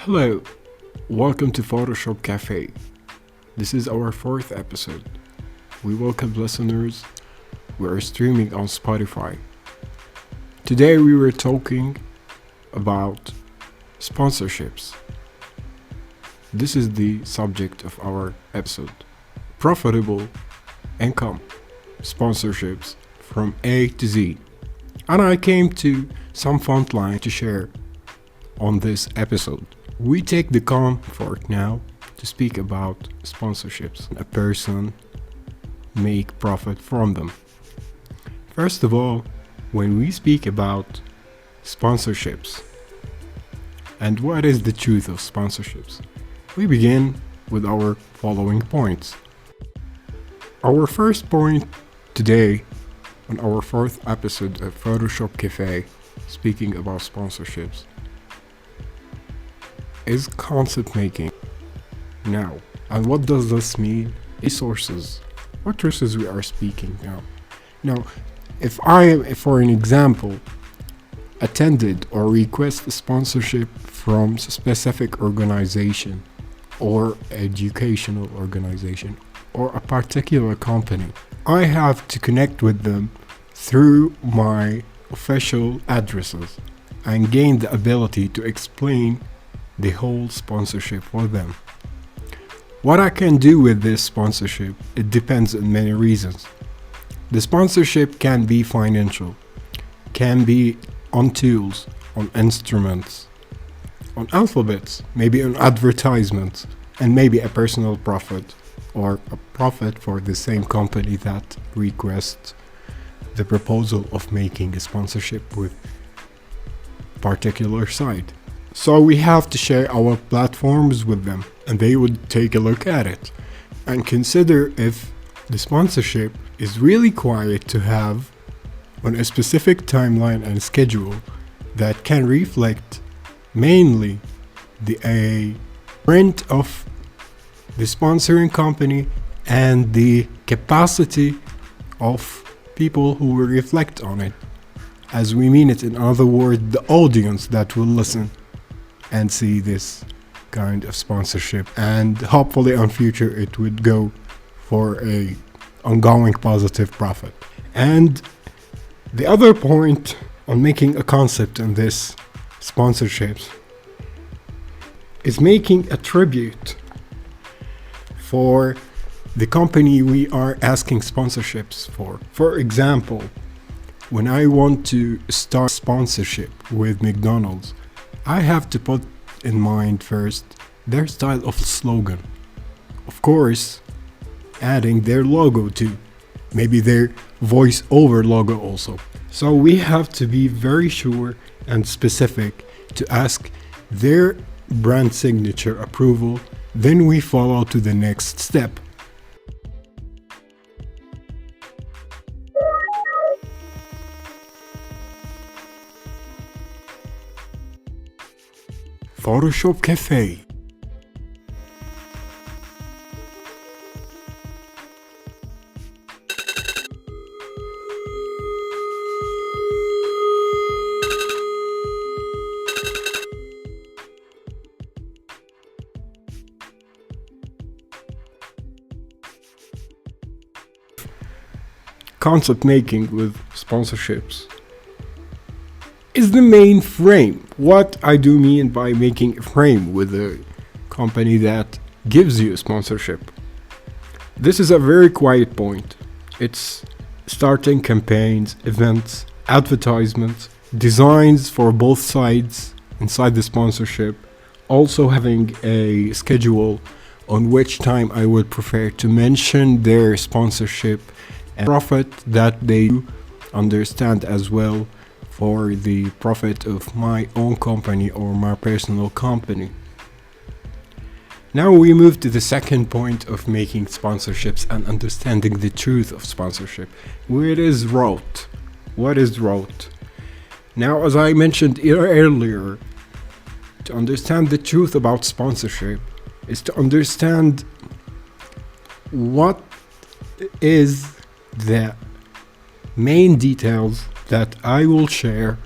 Hello, welcome to Photoshop Café. This is our fourth episode. We welcome listeners. We are streaming on Spotify. Today we were talking about sponsorships. This is the subject of our episode. Profitable income sponsorships from A to Z. And I came to some font line to share on this episode. We take the comfort now to speak about sponsorships. A person make profit from them. First of all, when we speak about sponsorships and what is the truth of sponsorships, we begin with our following points. Our first point today on our fourth episode of Photoshop Cafe, speaking about sponsorships, is concept making. Now, and what does this mean? Resources. What resources we are speaking now? Now, if I, for an example, attended or request a sponsorship from a specific organization or educational organization or a particular company, I have to connect with them through my official addresses and gain the ability to explain the whole sponsorship for them. What I can do with this sponsorship, it depends on many reasons. The sponsorship can be financial, can be on tools, on instruments, on alphabets, maybe on advertisements, and maybe a personal profit or a profit for the same company that requests the proposal of making a sponsorship with particular site. So we have to share our platforms with them and they would take a look at it and consider if the sponsorship is really required to have on a specific timeline and schedule that can reflect mainly the print of the sponsoring company and the capacity of people who will reflect on it. As we mean it, in other words, the audience that will listen and see this kind of sponsorship, and hopefully on future it would go for a ongoing positive profit. And the other point on making a concept in this sponsorships is making a tribute for the company we are asking sponsorships for. For example, when I want to start sponsorship with McDonald's, I have to put in mind first their style of slogan. Of course, adding their logo too. Maybe their voice over logo also. So we have to be very sure and specific to ask their brand signature approval. Then we follow to the next step. Photoshop Cafe. Concept making with sponsorships is the main frame. What I do mean by making a frame with a company that gives you a sponsorship. This is a very quiet point. It's starting campaigns, events, advertisements, designs for both sides inside the sponsorship, also having a schedule on which time I would prefer to mention their sponsorship and profit that they understand as well for the profit of my own company or my personal company. Now we move to the second point of making sponsorships and understanding the truth of sponsorship. What is route? What is route? Now, as I mentioned earlier, to understand the truth about sponsorship is to understand what is the main details that I will share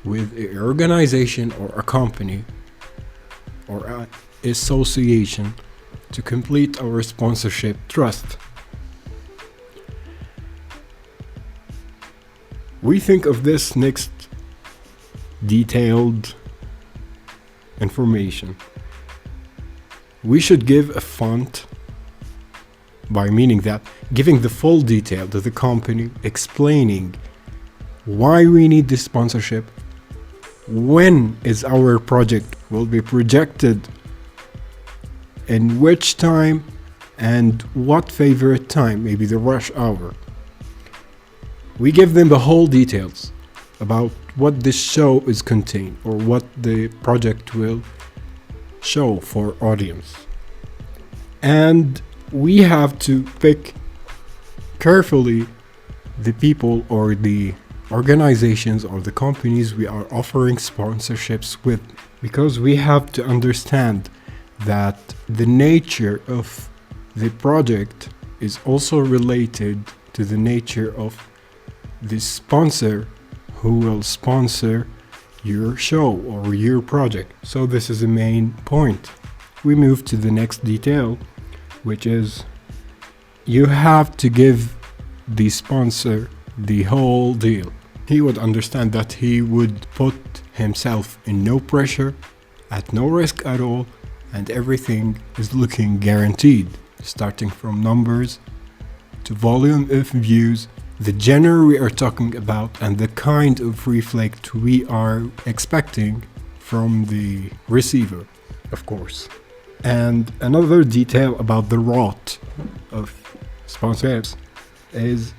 with an organization or a company or association to complete our sponsorship trust. We think of this next detailed information. We should give a font, by meaning that giving the full detail to the company, explaining why we need this sponsorship, when is our project will be projected, in which time, and what favorite time, maybe the rush hour. We give them the whole details about what this show is contained or what the project will show for audience. And we have to pick carefully the people or the organizations or the companies we are offering sponsorships with, because we have to understand that the nature of the project is also related to the nature of the sponsor who will sponsor your show or your project. So this is the main point. We move to the next detail, which is you have to give the sponsor the whole deal. He would understand that he would put himself in no pressure, at no risk at all, and everything is looking guaranteed, starting from numbers to volume of views, the genre we are talking about, and the kind of reflect we are expecting from the receiver, of course. And another detail about the rot of sponsorships is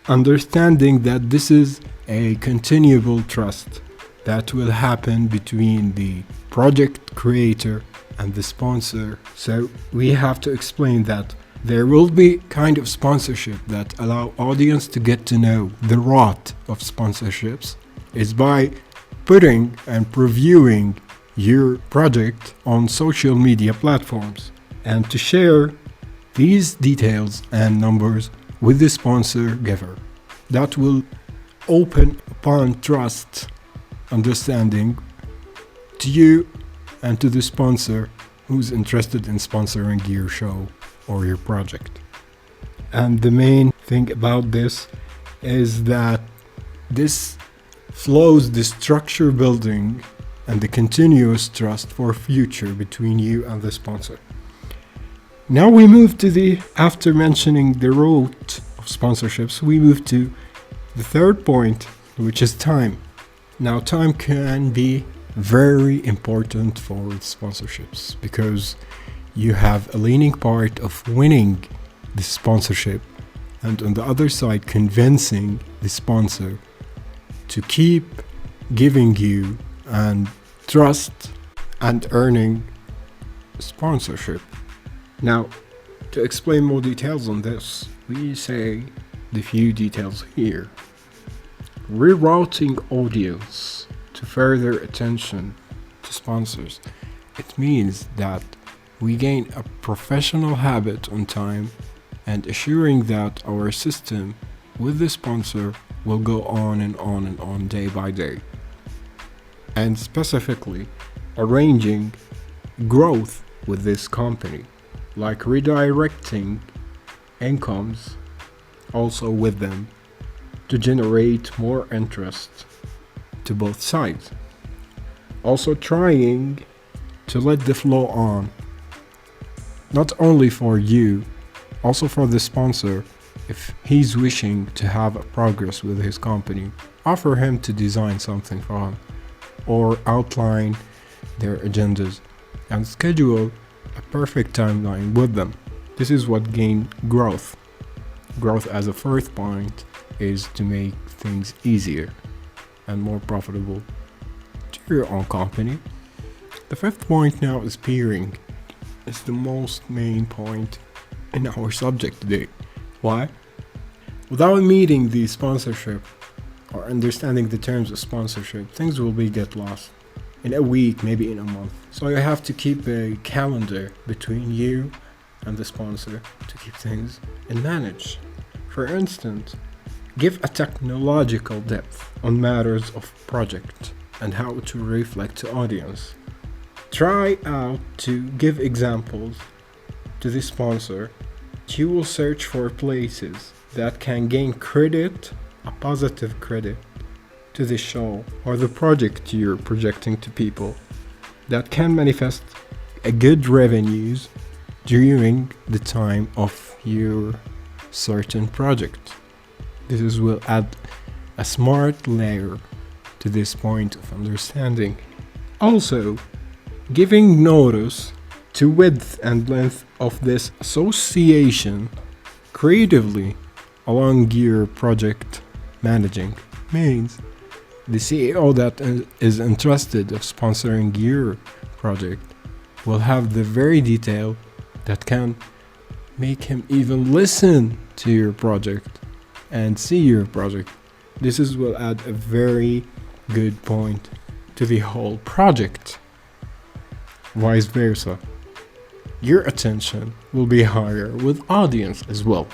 understanding that this is a continuable trust that will happen between the project creator and the sponsor. So we have to explain that there will be kind of sponsorship that allow audience to get to know the rot of sponsorships is by putting and previewing your project on social media platforms and to share these details and numbers with the sponsor giver. That will open upon trust, understanding to you and to the sponsor who's interested in sponsoring your show or your project. And the main thing about this is that this flows the structure building and the continuous trust for future between you and the sponsor. Now we move to after mentioning the root of sponsorships, we move to the third point, which is time. Now time can be very important for sponsorships because you have a leaning part of winning the sponsorship and on the other side convincing the sponsor to keep giving you and trust and earning sponsorship. Now, to explain more details on this, we say the few details here. Rerouting audience to further attention to sponsors. It means that we gain a professional habit on time and assuring that our system with the sponsor will go on and on and on day by day. And specifically, arranging growth with this company, like redirecting incomes also with them to generate more interest to both sides. Also trying to let the flow on, not only for you, also for the sponsor. If he's wishing to have a progress with his company, offer him to design something for him or outline their agendas and schedule a perfect timeline with them. This is what gain growth. Growth as a fourth point is to make things easier and more profitable to your own company. The fifth point now is peering. It's the most main point in our subject today. Why? Without meeting the sponsorship or understanding the terms of sponsorship, things will get lost in a week, maybe in a month. So you have to keep a calendar between you and the sponsor to keep things and manage. For instance, give a technological depth on matters of project and how to reflect to audience. Try out to give examples to the sponsor. You will search for places that can gain credit, a positive credit, to the show or the project you're projecting to people, that can manifest a good revenues during the time of your certain project. This will add a smart layer to this point of understanding. Also, giving notice to width and length of this association creatively along your project managing means the CEO that is interested of sponsoring your project will have the very detail that can make him even listen to your project and see your project. Will add a very good point to the whole project. Vice versa, your attention will be higher with audience as well.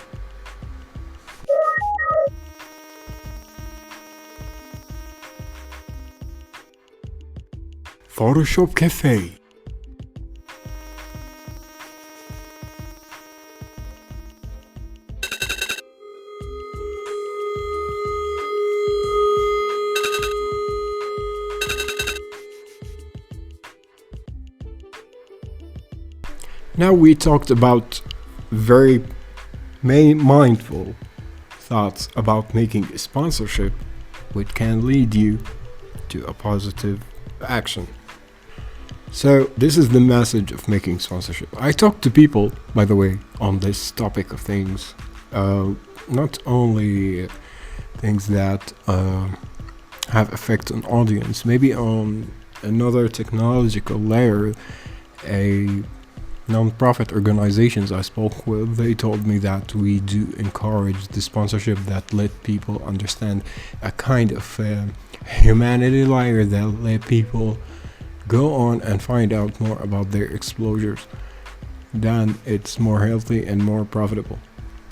Photoshop Café. Now we talked about very mindful thoughts about making a sponsorship, which can lead you to a positive action. So this is the message of making sponsorship. I talk to people, by the way, on this topic of things, not only things that have effect on audience, maybe on another technological layer. A non-profit organizations I spoke with, they told me that we do encourage the sponsorship that let people understand a kind of humanity layer that let people go on and find out more about their exposures. Then it's more healthy and more profitable.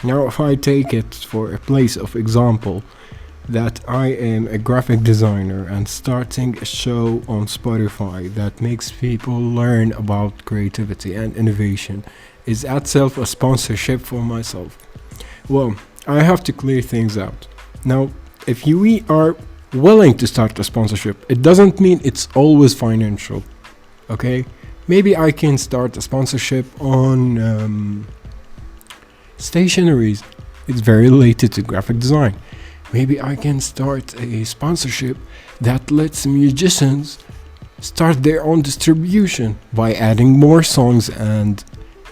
Now, if I take it for a place of example, that I am a graphic designer and starting a show on Spotify that makes people learn about creativity and innovation is itself a sponsorship for myself. Well, I have to clear things out. Now, if we are willing to start a sponsorship, it doesn't mean it's always financial, okay? Maybe I can start a sponsorship on stationaries. It's very related to graphic design. Maybe I can start a sponsorship that lets musicians start their own distribution by adding more songs and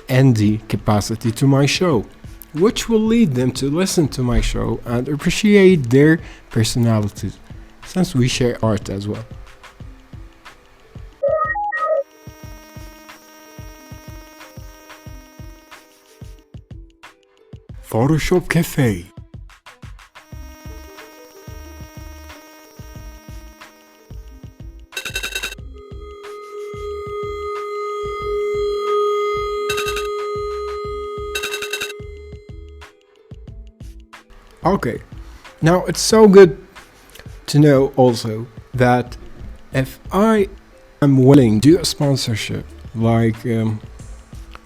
indie capacity to my show, which will lead them to listen to my show and appreciate their personalities, since we share art as well. Photoshop Café. Okay, now it's so good to know also that if I am willing to do a sponsorship, like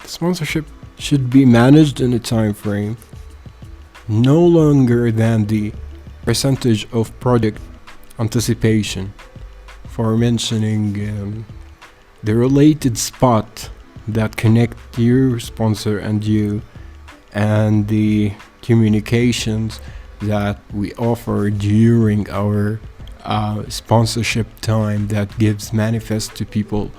sponsorship should be managed in a time frame no longer than the percentage of project anticipation, for mentioning the related spot that connect your sponsor and you, and the communications that we offer during our sponsorship time that gives manifest to people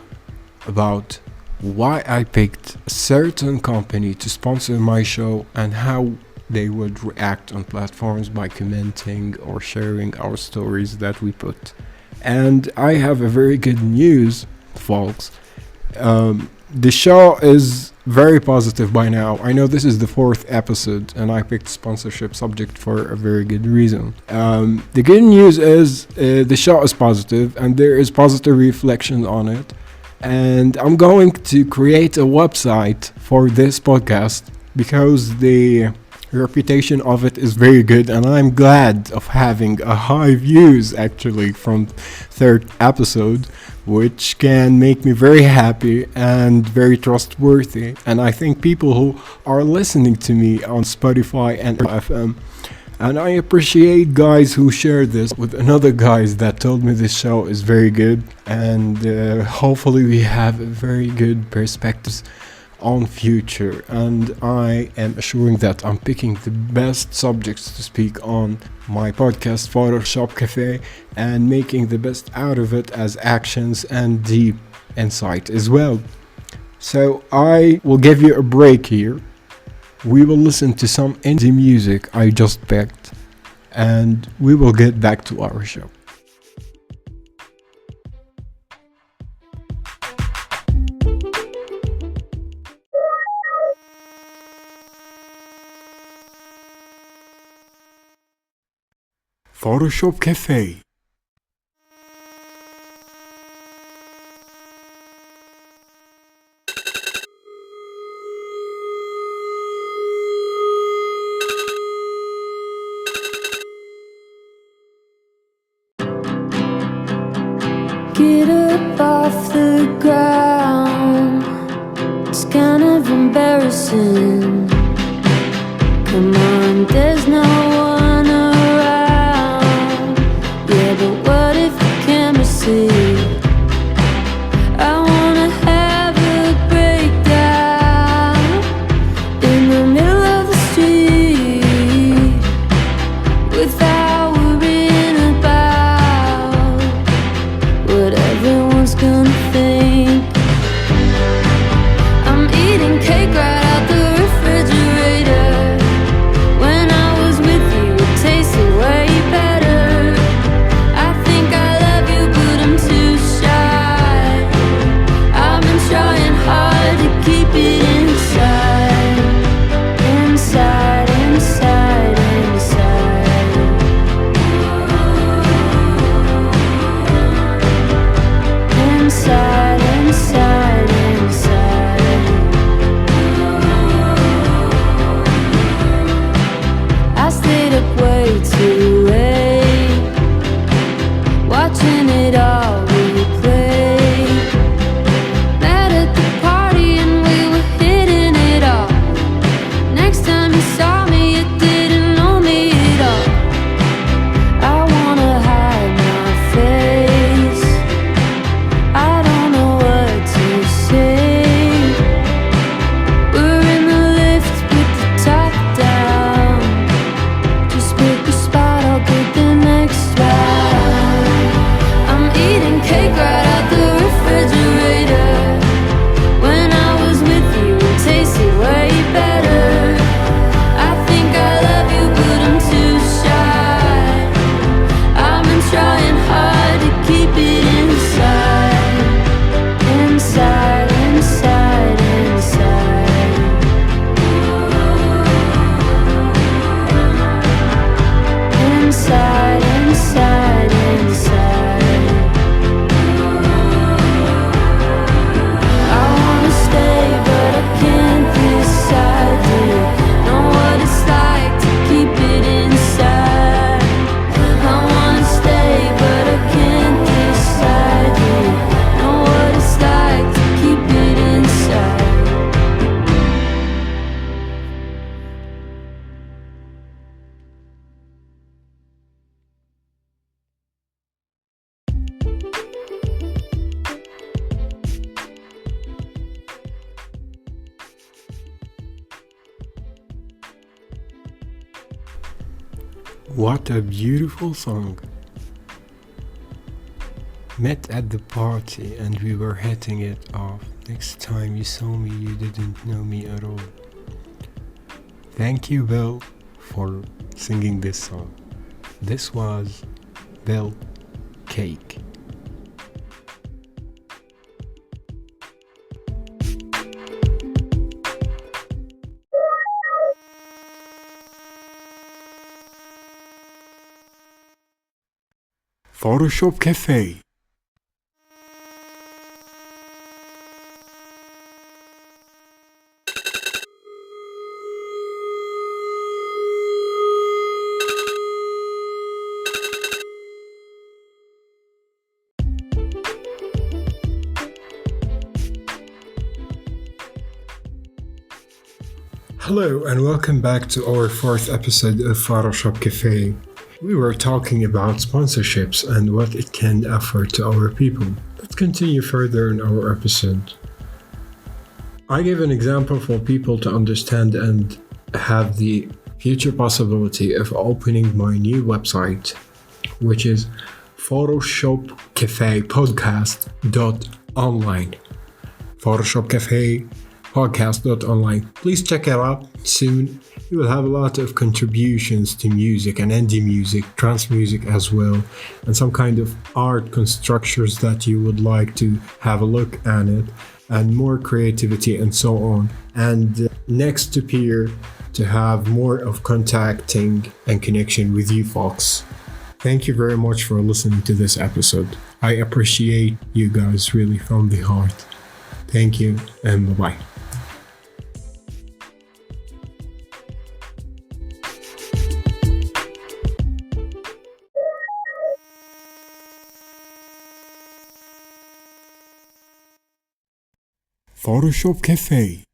about why I picked a certain company to sponsor my show and how they would react on platforms by commenting or sharing our stories that we put. And I have a very good news, folks. The show is very positive by now. I know this is the 4th episode and I picked sponsorship subject for a very good reason. The good news is the show is positive and there is positive reflection on it. And I'm going to create a website for this podcast because the reputation of it is very good, and I'm glad of having a high views actually from third episode, which can make me very happy and very trustworthy. And I think people who are listening to me on Spotify and FM, and I appreciate guys who share this with another guys that told me this show is very good, and hopefully we have very good perspectives on future. And I am assuring that I'm picking the best subjects to speak on my podcast Photoshop Cafe and making the best out of it as actions and deep insight as well. So I will give you a break here. We will listen to some indie music I just picked, and we will get back to our show. Photoshop Cafe. Get up off the ground. It's kind of embarrassing. Come on, there's no one around. Yeah, but what if the camera sees? I wanna have a breakdown in the middle of the street without worrying about what everyone's gonna think. I'm eating cake right out the refrigerator. When I was with you, it tasted way better. I think I love you, but I'm too shy. I've been trying hard to keep it inside. Inside, inside, inside. Inside, inside, inside. I stayed up way too late, watching it all replay. Met at the party and we were hitting it off. Next time you saw me, you didn't know me at all. I wanna hide my face. I don't know what to say. We're in the lift with the top down. Just pick a spot, I'll get the next round. I'm eating cake right out the refrigerator. When I was with you, it tasted way better. I think I love you, but I'm too shy. I've been trying hard to keep it inside. Inside, inside, inside. Inside, inside, inside. I wanna stay, but I can't decide. Do you know what it's like to keep it inside? I wanna stay, but I can't decide. Do you know what it's like to keep it inside? What a beautiful song. Met at the party and we were hitting it off. Next time you saw me, you didn't know me at all. Thank you, Bill, for singing this song. This was Bill Cake. Photoshop Cafe. Hello and welcome back to our fourth episode of Photoshop Café. We were talking about sponsorships and what it can offer to our people. Let's continue further in our episode. I gave an example for people to understand and have the future possibility of opening my new website, which is Photoshop Cafe Podcast.online. Photoshop Cafe Podcast.online. Please check it out soon. You will have a lot of contributions to music and indie music, trance music as well, and some kind of art constructors that you would like to have a look at it, and more creativity and so on. And next to here to have more of contacting and connection with you folks. Thank you very much for listening to this episode. I appreciate you guys really from the heart. Thank you and bye-bye. Photoshop Cafe.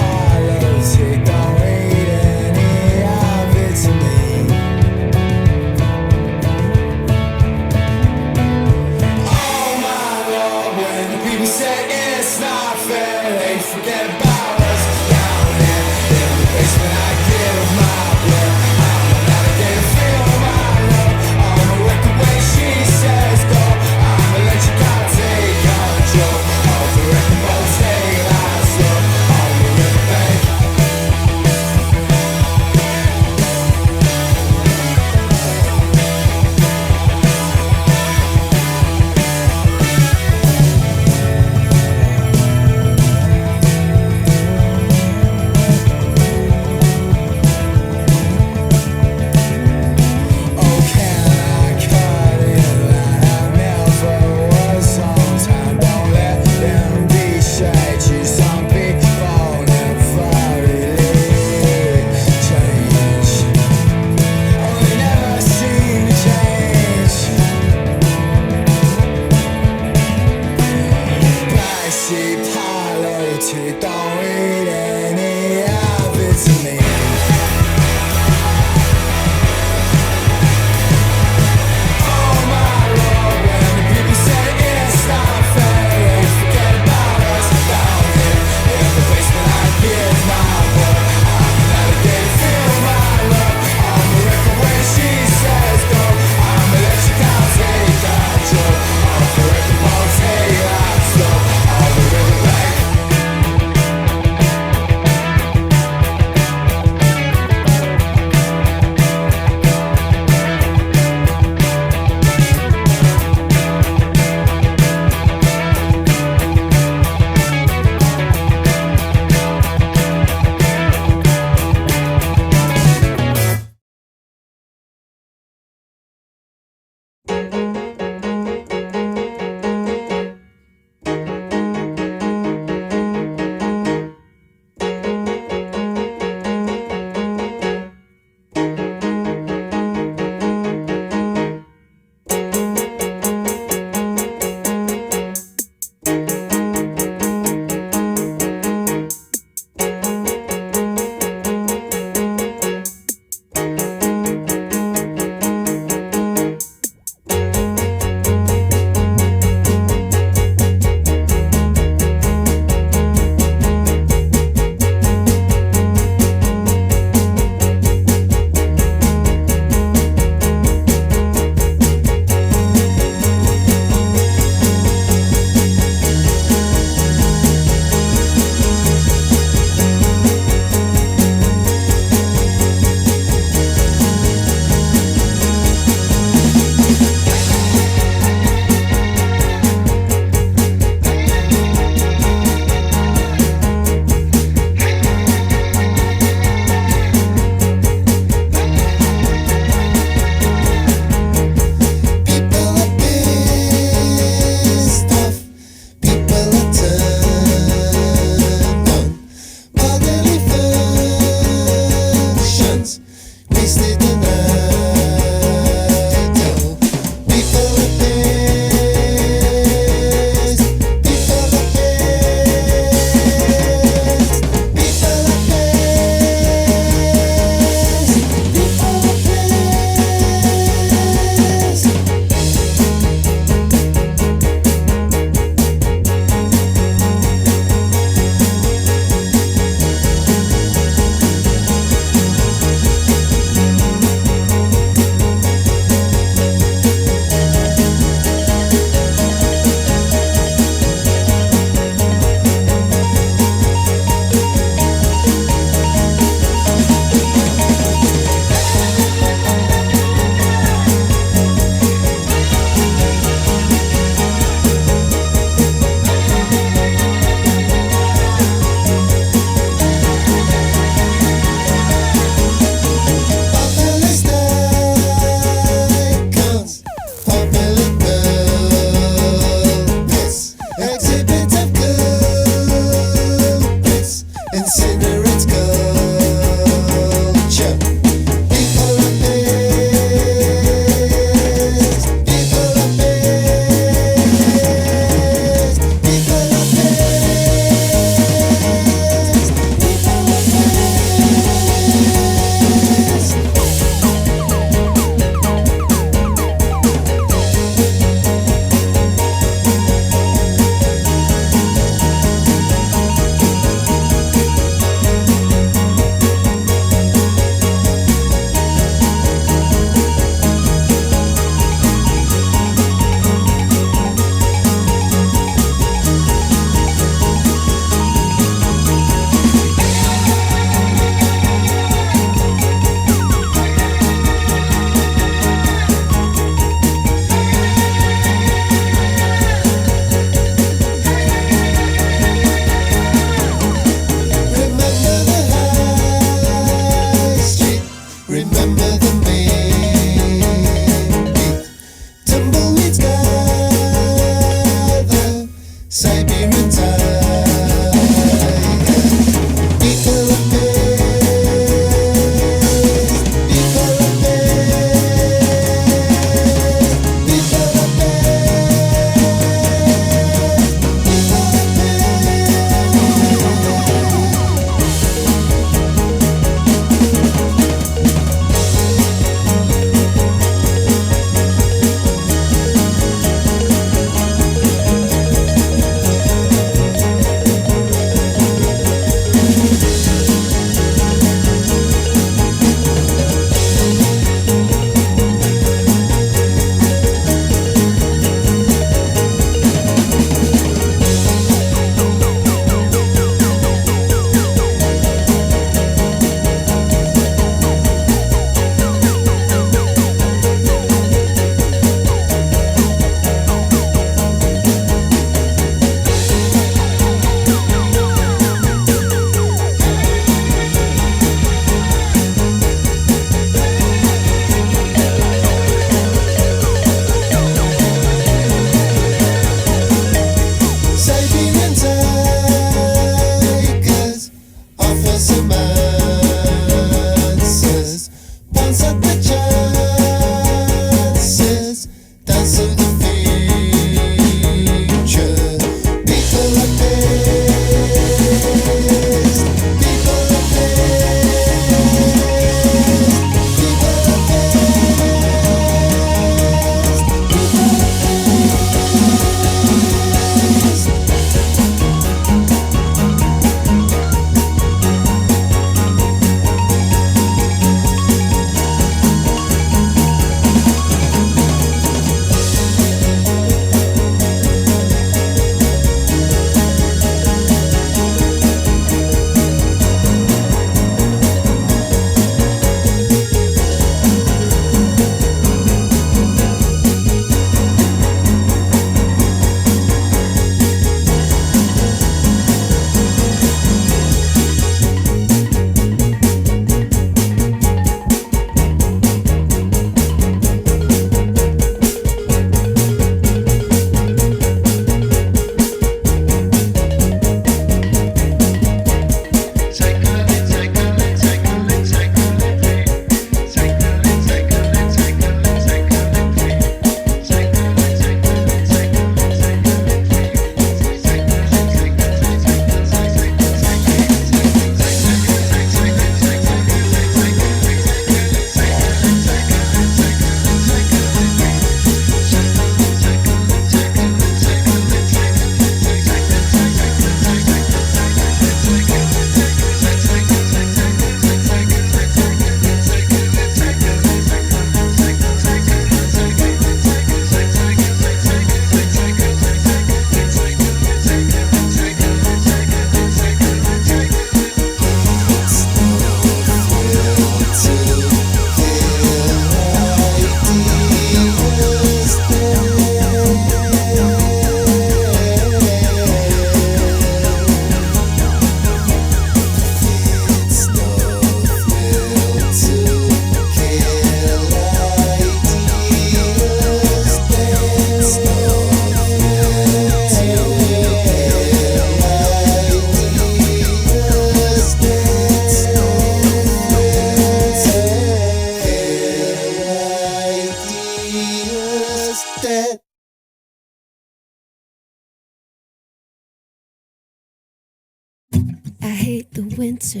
I hate the winter,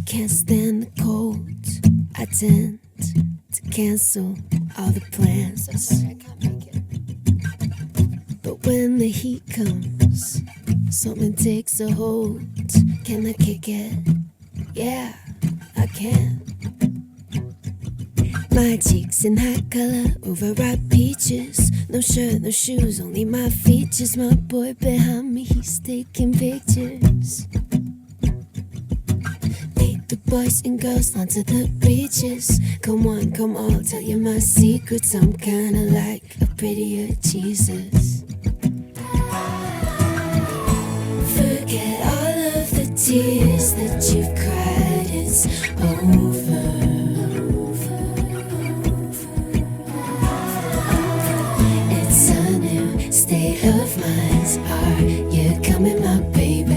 can't stand the cold. I tend to cancel all the plans. I'm sorry, I can't make it. But when the heat comes, something takes a hold. Can I kick it? Yeah, I can. My cheeks in hot color, overripe peaches. No shirt, no shoes, only my features. My boy behind me, he's taking pictures. Lead the boys and girls onto the beaches. Come on, come on, I'll tell you my secrets. I'm kinda like a prettier Jesus. Forget all of the tears that you've cried, it's over. It's a new state of mind. Are you coming, my baby?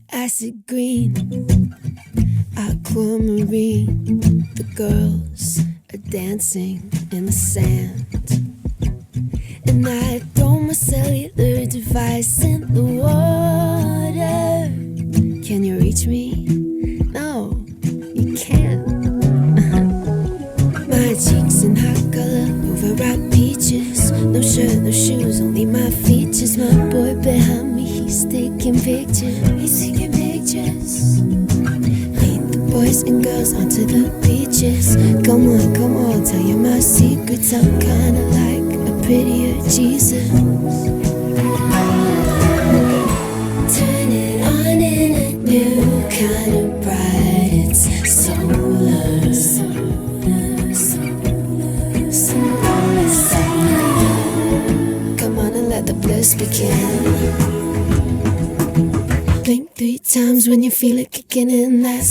Acid green, aquamarine. The girls are dancing in the sand, and I throw my cellular device in the water. Can you reach me? No, you can't. My cheeks in hot color, overripe peaches. No shirt, no shoes, only my features. My boy behind me, he's taking pictures. He's taking pictures. Lead the boys and girls onto the beaches. Come on, I'll tell you my secrets. I'm kinda like a prettier Jesus. Turn it on in a new kind of bright. It's solar. Come on and let the bliss begin. Blink 3 times when you feel it kicking in. That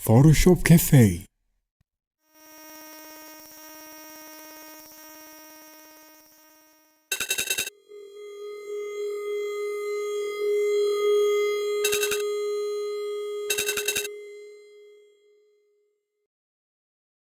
Photoshop Café.